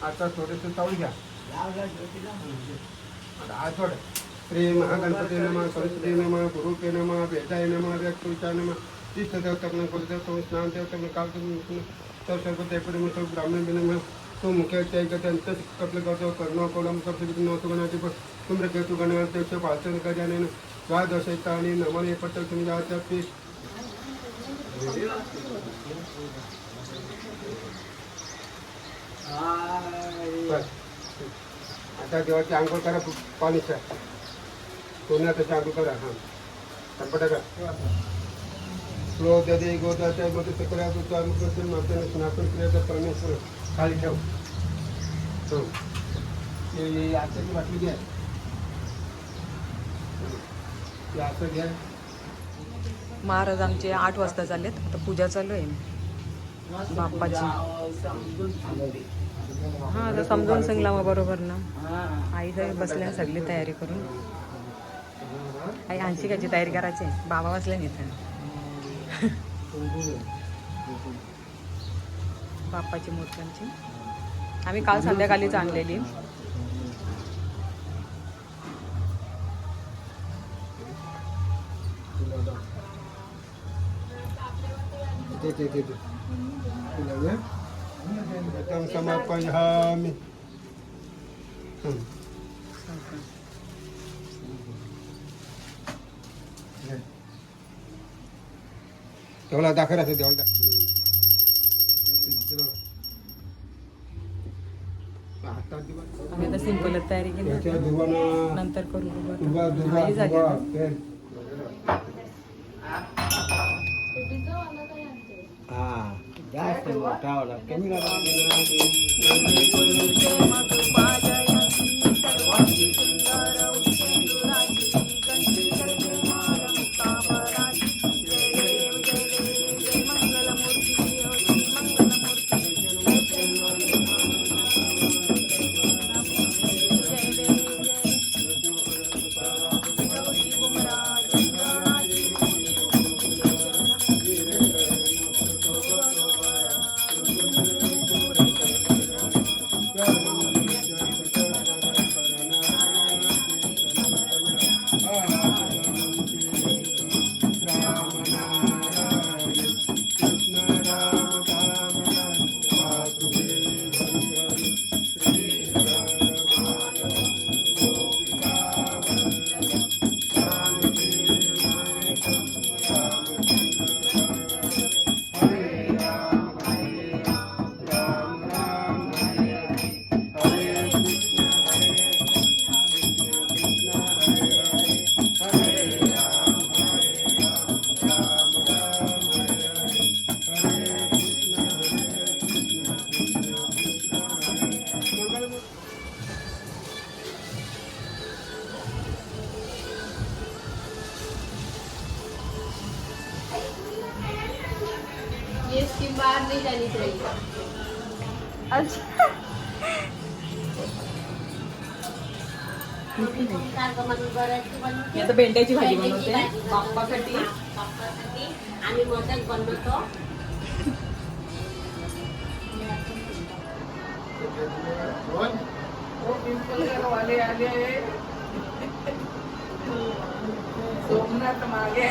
आता थोडंसं चावून घ्या. आठवड श्री महागणपती नमः सरस्वती नमः गुरुके नमः वेदाय नमः व्यक्तीचा नमः तीर्थदेवतम कुलदेवतम स्नान देवतम कालतम सर्वदेवपरिम ब्राह्मण नमः तो मुख्याच्या एकत्यांत कपल करतो कर्णो कोलम कपल नव्हतो गणाची तुमृकेतु गणदेवचे पाचन गजानन द्वादशैतानी नमने पट्ट तुमच्या पी आता देवाची आंघोळ करा पाणीच्या सोन्या त्याची आंघोळ करा. हां टपटा का श्लोक दे गोदाच्या मध्ये सकळ्या तुझ्या मातेने स्नापन क्रियाचा परमेश्वर खाली ठेव. हो हे आजची बाटली घ्या. ते असं घ्या. महाराज आमचे 8 वाजता चाललेत. आता पूजा चालू आहे बाप्पाची. हां आता समजून सांगला मग बरोबर ना. आई जरी बसल्या सगळी तयारी करून. आई हंसिकाची तयारी करायची. बाबा बसले नाही इथं. बाप्पाची मूर्त्यांची आम्ही काल संध्याकाळीच आणलेली. समर्पयामि. तेवढा दाखल असं तेवढा आम्ही आता सिंपलच तयारी केली. नंतर करू. जास्त मोठा कमी ये स्कीम बाहर नहीं जानी चाहिए. अच्छा आता भेंड्याची भाजी बनवते बाप्पासाठी. आम्ही मोदक बनवतो. वाले आले सोमनाथ मागे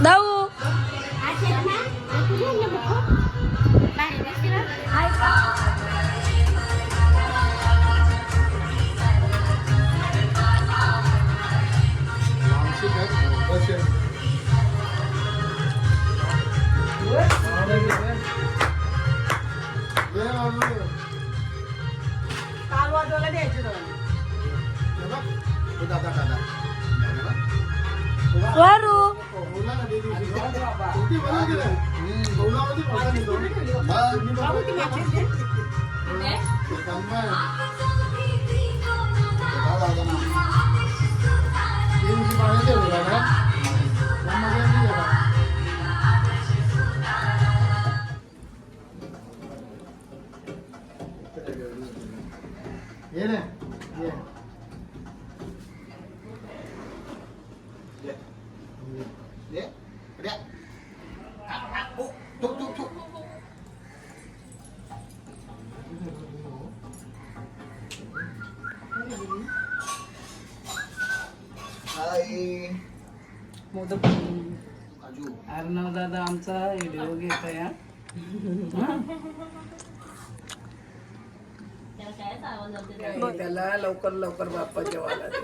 दाऊ काल वाजवायला द्यायचे वरू मोदक अर्णव दादा आमचा व्हिडिओ घेत आहे हा. त्याला लवकर लवकर बाप्पा जेवायला दे.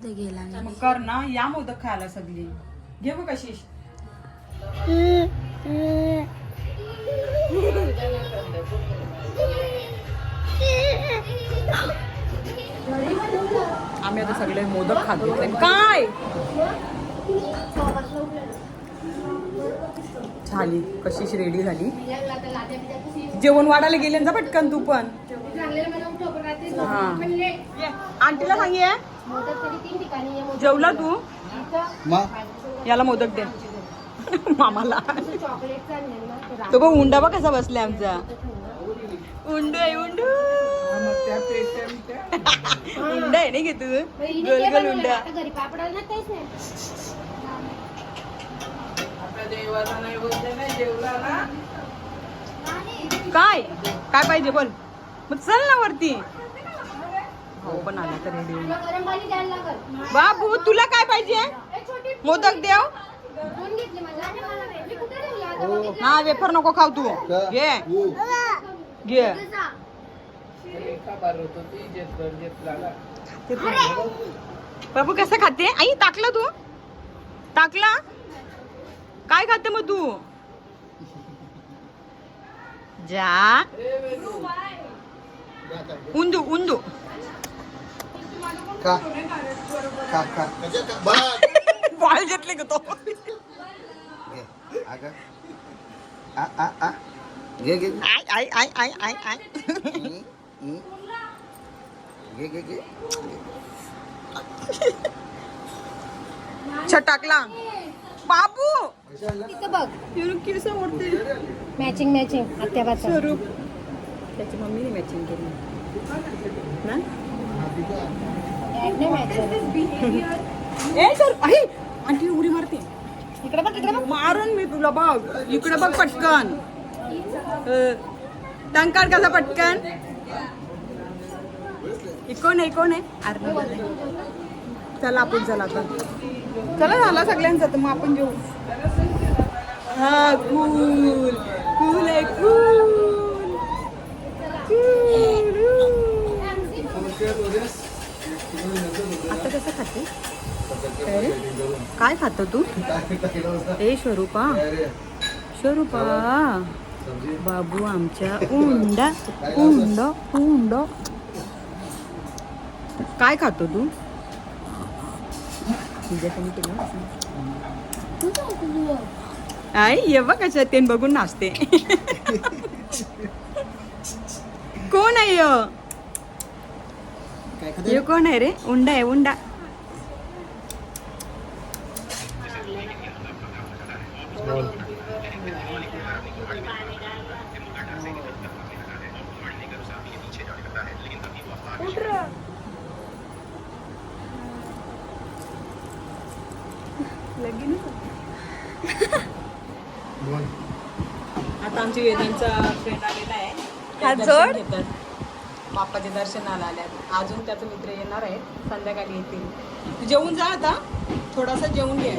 ते गेला नाही. मग कर ना या मोदक खायला सगळी घे बघ कशी आम्ही आता सगळे मोदक खात घेतले काय झाली कशीच रेडी झाली जेवण वाढायला गेले ना पटकन तू पण हा आंटीला सांगे जेवला तू याला मोदक दे मामाला तो बघ उंडा बघ कसा बसलाय आमचा उंडू आहे उंडू उंडा आहे नाही घे तू गोल गोल उंडा आपल्या देवाला नाही बोलते नाही जेवला ना. काय काय पाहिजे बोल मग चल ना वरती हो पण आला तर रेडी बाबू तुला काय पाहिजे मोदक देव हा वेफर नको खाऊ तू घे घे एका बार होतो ती घेतला ना. बाबू कसं खाते आई टाकलं तू टाकला काय खाते मग तू जा उंदू उंदू बॉल घेतले का तो I I I I I I टाकला बाबू इथं बघ केस आवडते मॅचिंग मॅचिंग आत्याबाचा स्वरूप त्याची मम्मीने मॅचिंग केली ना ए सर आई आंटी उडी मारते इकडे बघ मारून मी तुला बघ इकडे बघ पटकन टंकार कसा पटकन कोण आहे अरे चला आपण चला आता चला झाला सगळ्यांचा तर मग आपण जेऊ हा कूल कूल आहे कूल आता कसं खाते काय खातो तू ए स्वरूपा बाबू आमच्या उंडा उंड उंड काय खातो तू आई ये बघ कशा ते बघून नाचते कोण आहे ये कोण आहे रे उंडा आहे उंडा आता आमची वेदांचा फ्रेंड आलेला आहे हात दर्शन जोड. घेतात. बाप्पाच्या दर्शनाला आल्यात अजून त्याचे मित्र येणार आहेत संध्याकाळी येतील तू जेवून जा आता थोडासा जेवून घे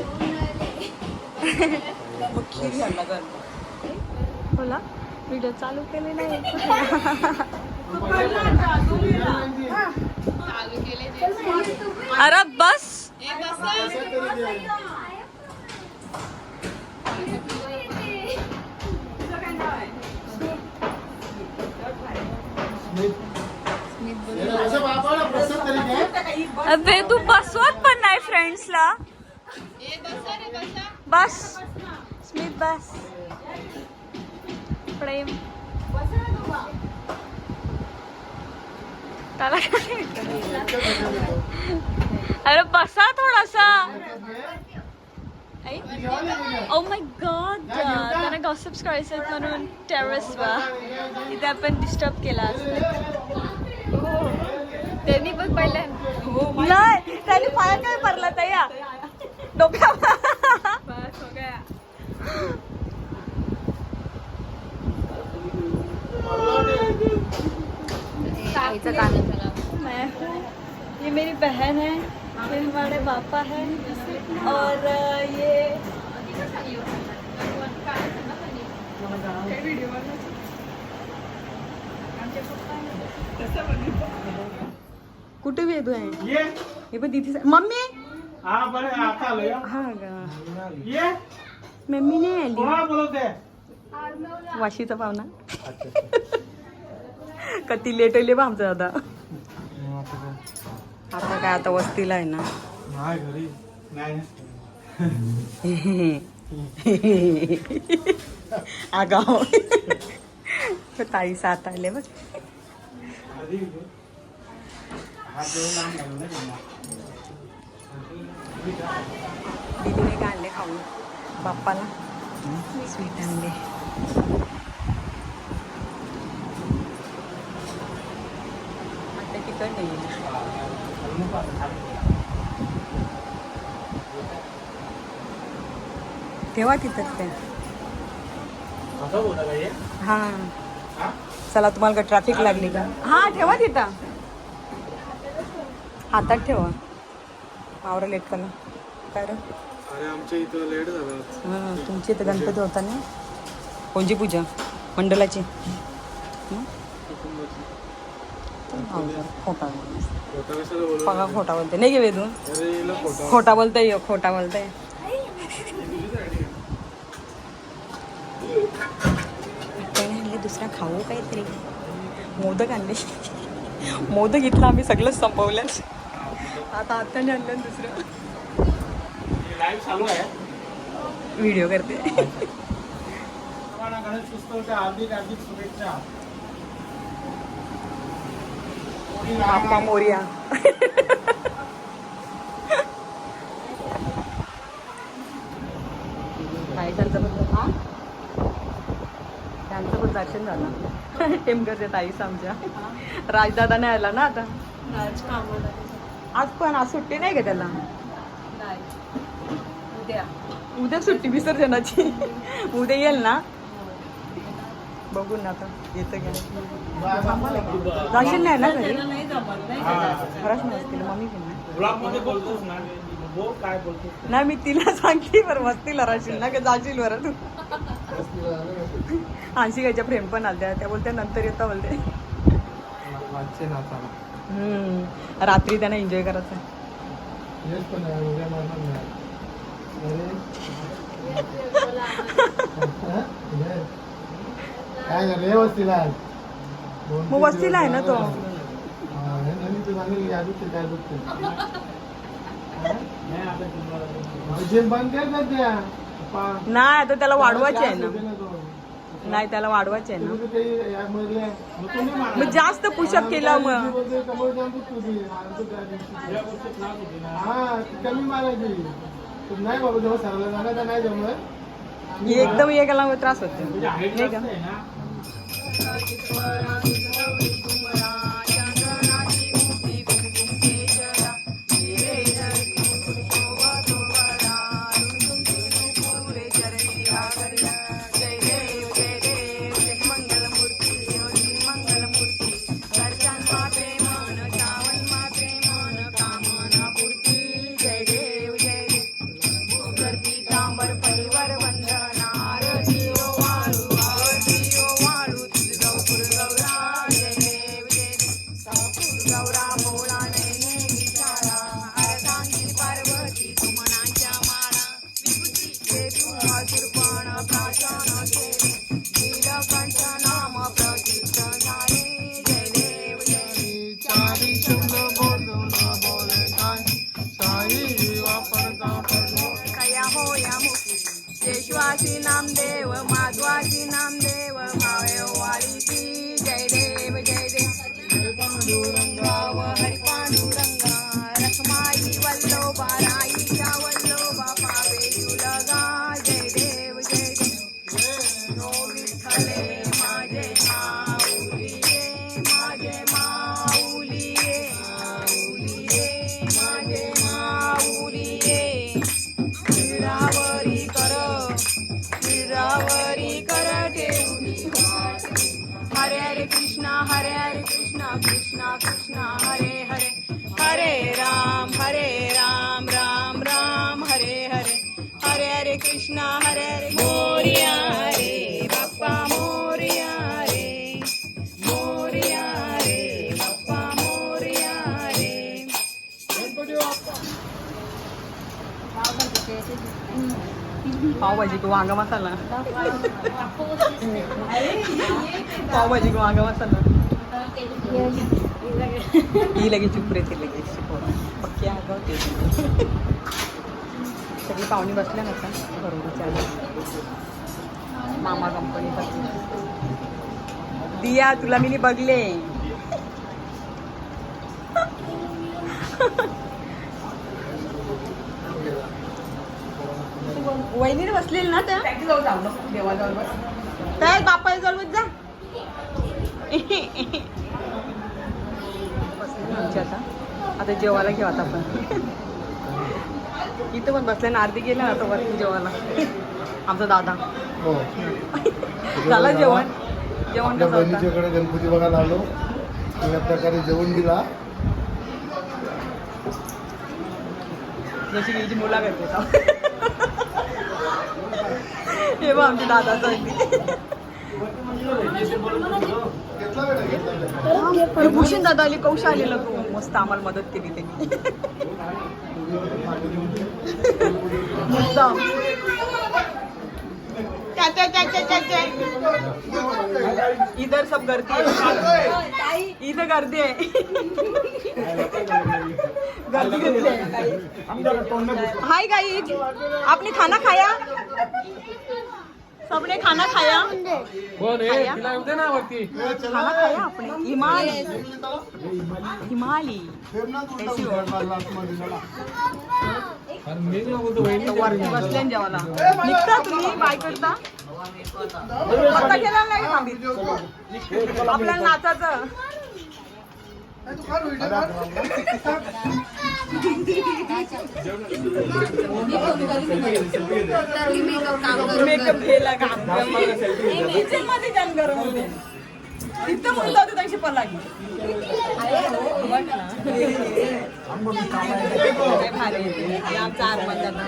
मग खीर घ्यायला लागल. बोला व्हिडिओ चालू केले नाही. चालू केले ते. अरे बस. ए बस. अबे तू बसवत पण नाही फ्रेंड्सला. ए बसा रे बसा. बस स्मित बस. प्रेम त्याला काय? अरे बसा थोडासा. ओ माय गॉड, त्यांना गॉसिप्स करायचं म्हणून टेरेसवर इथे आपण डिस्टर्ब केला असं. त्यांनी पण पहिल्या नाही त्याने पाया काय भरला तया डोक्या. बस हो गया. आईचं गाणं झालं. मैं हूँ, ये मेरी बहन है, ये हमारे पापा है और ये कुठे वेदू आहे ये हे पण तिथे मम्मी. हा बरं आता आलो या हा ग ये मम्मी नाही आली. कोणा बोलवते वाशीचा पाहुणा. कधी लेट होईल बा आमचा दादा. आता काय आता वस्तीला आहे ना. नाही घरी नाही आगाव. ताई सात आले बघ. दीदीने काय आणले खाऊन बाप्पाला स्वीट आणले. आता तिकड नाही ठेवा तिथंच ते. हा चला तुम्हाला का ट्रॅफिक लागली का. हा ठेवा तिथं हातात ठेवा. मावरा लेट करा काय रे. अरे आमच्या इथं लेट झाला. हां तुमची इथं गणपती होता ना. कोणची पूजा मंडलाची. खोटा बघा खोटा बोलते नाही गे वेदू. खोटा बोलताय खोटा बोलताय. आणले दुसरा खाऊ काहीतरी. मोदक आणले. मोदक इथलं आम्ही सगळंच संपवलं. आता आत्ताने आणलं दुसरं. लाईव्ह चालू आहे. व्हिडिओ करते. गणेश उत्सवाच्या हार्दिक हार्दिक शुभेच्छा. बाप्पा मोरया. काय त्यांचं पण त्यांचं पण दर्शन झालं. टेमकरच्या ताईच आमच्या. राजदादा नाही आला ना आता. राज कामाला. आज पण आज सुट्टी नाही का त्याला. नाही. उद्या. उद्या सुट्टी विसर्जनाची. उद्या येईल ना. बघू ना आता येतं का. जाशील नाही ना घरी. नाही जमत नाही. खरंच नसतील मम्मी पण नाही. ब्लॉग मध्ये बोलतोस ना बोल काय बोलतोस. नाही मी तिला सांगते बरं मस्तीला राहशील ना का जाशील बरं तू. हांशिकाच्या फ्रेंड पण आल्या त्या बोलते नंतर येतं बोलते. रात्री त्यांना एन्जॉय करायचं. काय झालं वस्तीला. मग वस्तीला आहे ना तो. बंद कर सध्या. नाही आता त्याला वाढवायचे आहे ना. नाही त्याला वाढवायचे आहे ना. मग जास्त पुशअप केला मग. कमी मारायची नाही बाबा. जेव्हा सरला जाणार तर नाही जमत. एकदम एकाला त्रास होतो नाही का. परिवार गौरा भोळा नैने विचारा अर्धांगी पार्वती सुमनाच्या माळा विभूतीचे तू मधुरपण प्राशन केले नीलकंठ नाम प्रसिद्ध झाले जय देव जय चारी शब्द बोलून बोले काय साई वापरता पडलो कया होया मुक्ती केशवासी नामदेव माधवासी नामदेव भावे वाळीची जय देव जय देव पांडुरंगाव हरी पांडुरंगा रखमाई वल्लोबा राईच्या वल्लोबा पावे तुलगा जय देव जय देव नो विठ्ठले माझे माऊलिये माझे माऊलिये माऊलिये माझे माऊलिये शिरावरी कर ठेवली हरे हरे कृष्णा कृष्णा कृष्णा हरे हरे हरे राम राम राम हरे हरे हरे हरे कृष्णा हरे हरे मोरिया रे बाप्पा मोरिया रे बाप्पा मोरिया रे पावभाजी को वांगा मसाला पावभाजी को वांगा मसाला ही लगे चुप रे ते लगे पक्की आगवते सगळी पाहुणी बसल्या ना आता बरोबर चालेल मामा कंपनीचा दिया तुला मी बघले वहिनीने बसलेली ना त्या देवाजवळ त्या बापाच्या जवळ जा बसले आता जेवायला घेऊ आता आपण इथं पण बसले ना आरती गेला आता वरती जेवायला आमचा दादा हो झालं जेवण कसं होतं? बहिणीच्याकडे गणपती बघायला आलो या प्रकारे जेवण दिला जशी की मुलाखत देता हे बघ आमच्या दादाचं अगदी भूषण दादा आले कौश आलेला तू मस्त आम्हाला मदत केली त्यांनी मुद्दाम इधर सब गर्दी है इधर गर्दी है गर्दी है हाय गाइस आपने खाना खाया सबने खाना खाया खाना खाया आपने हिमाली ऐसी हो वरती बसल्या जेवायला निघता तुम्ही बाय करता आता केला नाही थांबी आपल्याला नाचायचं मेकअप केला का मध्ये जाऊन गरम होते इथं म्हणून जाऊ त्यांची पलागी आमचा आरमान दादा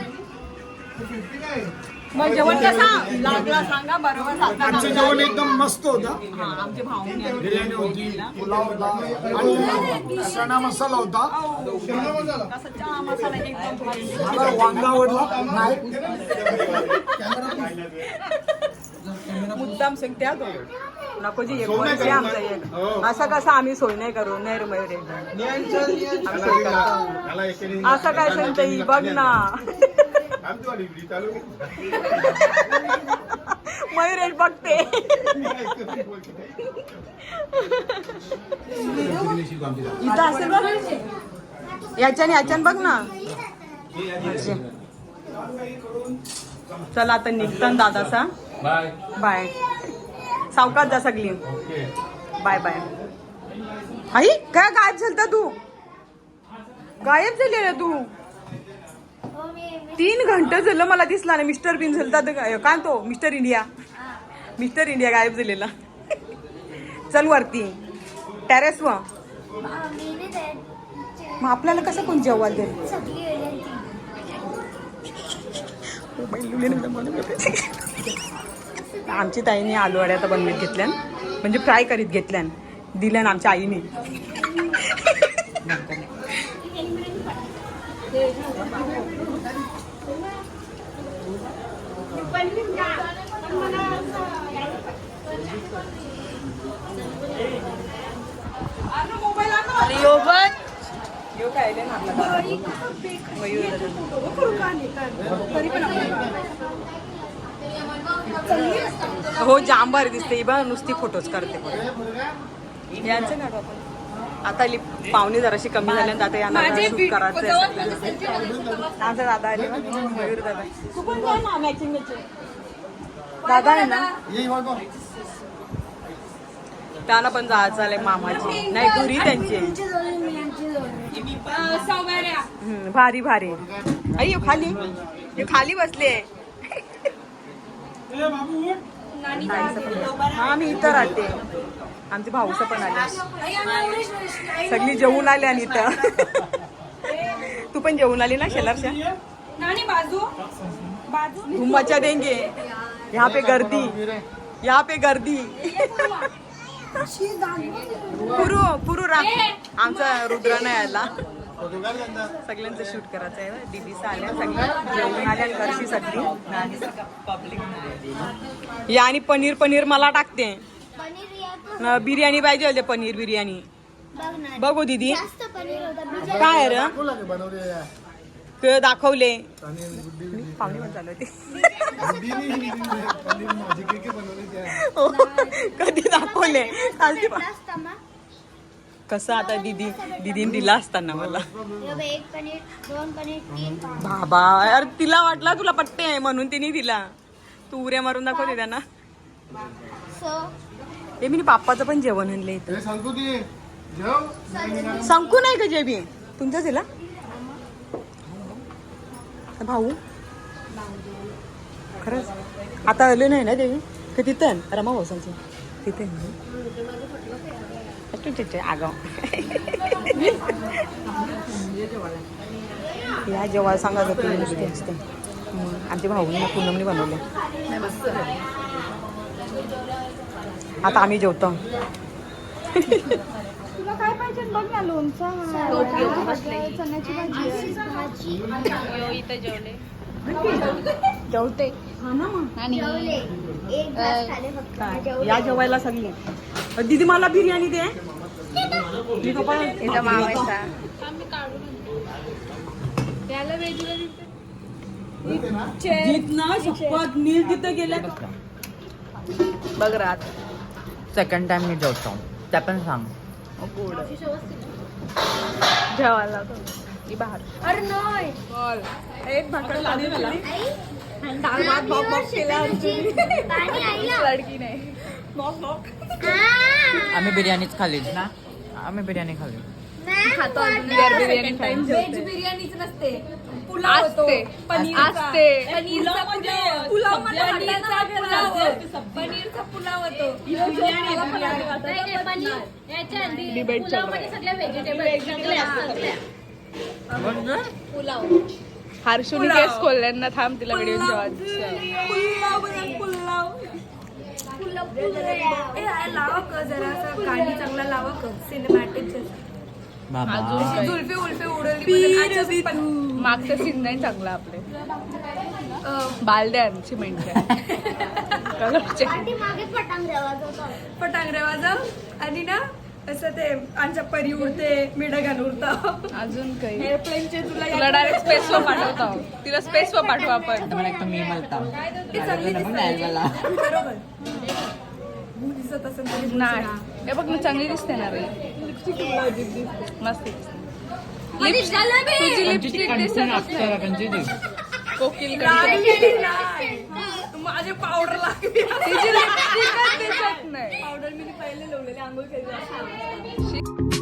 मग जेवण कसा लागला सांगा बरोबर आजचं जेवण एकदम मस्त होतं आमचे भाऊने बिर्याणी होती पुलाव होता आणि चणा मसाला होता कसा चहा मसाला एकदम भारी. मला वांगा आवडला नाही मुद्दाम सांगते हा तो नको जी एक वर्ष आमचा एक असं कसं आम्ही सोय नाही करू नाही रे मयूर आम्ही सोय करतो असं काय सांगते ही बघ ना मयूरेश बघते इथं असेल बघ याच्याने बघ ना चला आता निघतान दादाचा बाय सावकाश जा सगळी बाय बाय आई काय गायब झालता तू गायब झालेला तू 3 घंटे झालं मला दिसला नाही मिस्टर बिन झालता काय तो मिस्टर इंडिया गायब झालेला चल वरती टेरेस वर मग आपल्याला कसं कोण जेवण दे आमची ताईने आलूवड्या आता बनवीत घेतल्यान म्हणजे फ्राय करीत घेतल्यान दिल्यान आमच्या आईने अरे यो बघ यो काय लय मारला मयूर तरी पण हो जाम भारी दिसते ही बघ नुसती फोटोज करते यांचं काढू आपण आता पाहुणे जराशी कमी झाल्यानंतर आता यांना शूट करायचं आमचा दादा आले मयूर दादा दादा आहे ना त्यांना पण जायचं आलंय मामाची नाही घरी त्यांची भारी भारी आई खाली खाली बसले हा मी इथं राहते आमचे भाऊस पण आले सगळी जेवून आले आणि इथं तू पण जेवून आली ना शेलारच्या तुम मचा देंगे यहाँ पे गर्दी पुरू आमचा रुद्र नाही आला सगळ्यांचं शूट करायचं आहे दीदीचं आल्या सगळं जेवून आल्या घरची सगळी या आणि पनीर मला टाकते बिर्याणी पाहिजे होते पनीर बिर्याणी बघू दीदी काय रे ते दाखवले पाहुणे पण चालू होते कधी दाखवले कसं आता दीदीने दिला असताना मला बाबा अरे तिला वाटला तुला पट्टे आहे म्हणून तिने दिला तू उऱ्या मारून दाखवते त्यांना हे मी पापाचं पण जेवण आणलं इथं संकू नाही का जेबी तुमच्याच दिला भाऊ खरंच आता आलो नाही ना देवी का तिथं रमा भाऊसांचं तिथे आगाव या जेव्हा सांगा जाते नुसते असते आमच्या भाऊने पूनमने बनवले आता आम्ही जेवतो तुला काय पाहिजे बघ ना लोणचा चण्याची भाजी जेवते या जेवायला सगळी दीदी मला बिर्याणी दे नील तिथं गेल्या बघ रात सेकंड टाइम मी जेवतो त्या पण सांग जेवायला बाहेर अरे नाही एक भाकर लावली मला डाळ भात बॉक बॉक केला लडकी नाही बॉक बॉक आम्ही बिर्याणीच खाल्ली ना आम्ही बिर्याणी खाल्ली खातो बिर्याणी व्हेज बिर्याणीच नसते पुलाव असते असते पनीरचा पुलाव होतो डिबेट चल रहा है सगळे व्हेजिटेबल पुलाव हर्षुनी केस खोलल्यांना थांब तिला व्हिडिओ लावा क जरा गाणी चांगला लावा क सिनेमॅटिक जुल्फी उल्फी उडवली मागचा सीन नाही चांगला आपले बालद्या सिमेंटच्या पटांगऱ्या वाजव आणि ना असं ते आमच्या परी उडते मिडगान उडतं अजून काही एअरप्लेनचे तुला डायरेक्ट स्पेसवर पाठवतो तिला स्पेसवर पाठवू आपण मी मलता बरोबर दिसत असेल नाही हे बघ ना चांगली दिसते ना रे मस्त तुझी लिपस्टिक दिसत कोकिल माझे पावडर लागली तिची लिपस्टिकच दिसत नाही पावडर मी पहिले लावलेले आंघोळ केली